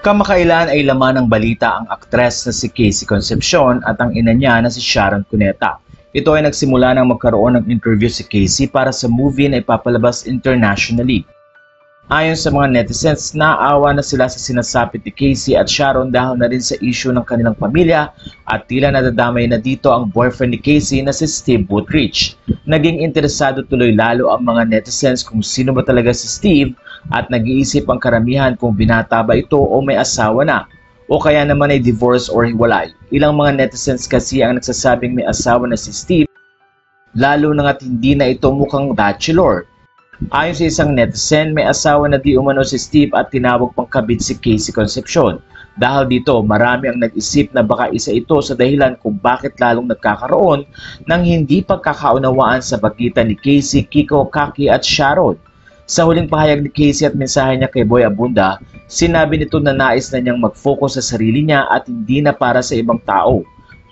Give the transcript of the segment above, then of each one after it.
Kamakailan ay laman ng balita ang aktres na si Casey Concepcion at ang ina niya na si Sharon Cuneta. Ito ay nagsimula nang magkaroon ng interview si Casey para sa movie na ipapalabas internationally. Ayon sa mga netizens, naawa na sila sa sinasapit ni Casey at Sharon dahil na rin sa issue ng kanilang pamilya at tila nadadamay na dito ang boyfriend ni Casey na si Steve Buttigieg. Naging interesado tuloy lalo ang mga netizens kung sino ba talaga si Steve at nag-iisip ang karamihan kung binata ba ito o may asawa na o kaya naman ay divorce or hiwalay. Ilang mga netizens kasi ang nagsasabing may asawa na si Steve lalo na nga't hindi na ito mukhang bachelor. Ayon sa isang netizen, may asawa na di umano si Steve at tinawag pang kabit si Casey Concepcion. Dahil dito, marami ang nag-isip na baka isa ito sa dahilan kung bakit lalong nagkakaroon ng hindi pagkakaunawaan sa pagitan ni Casey, Kiko, Kaki at Sharon. Sa huling pahayag ni Casey at mensahe niya kay Boy Abunda, sinabi nito na nais na niyang mag-focus sa sarili niya at hindi na para sa ibang tao.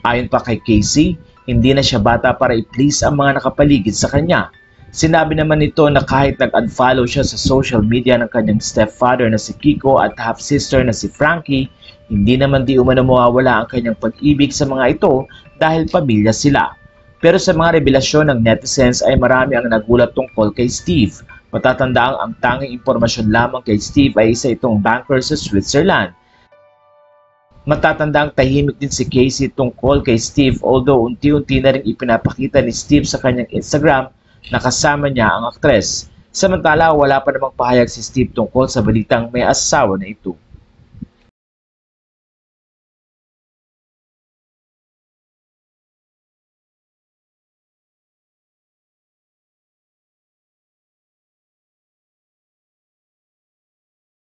Ayon pa kay Casey, hindi na siya bata para i-please ang mga nakapaligid sa kanya. Sinabi naman nito na kahit nag-unfollow siya sa social media ng kanyang stepfather na si Kiko at half-sister na si Frankie, hindi naman di umano mawawala ang kanyang pag-ibig sa mga ito dahil pamilya sila. Pero sa mga revelasyon ng netizens ay marami ang nagulat tungkol kay Steve. Matatandaang ang tanging impormasyon lamang kay Steve ay isa itong banker sa Switzerland. Matatandang tahimik din si Casey tungkol kay Steve although unti-unti na rin ipinapakita ni Steve sa kanyang Instagram na kasama niya ang aktres. Samantala, wala pa namang pahayag si Steve tungkol sa balitang may asawa na ito.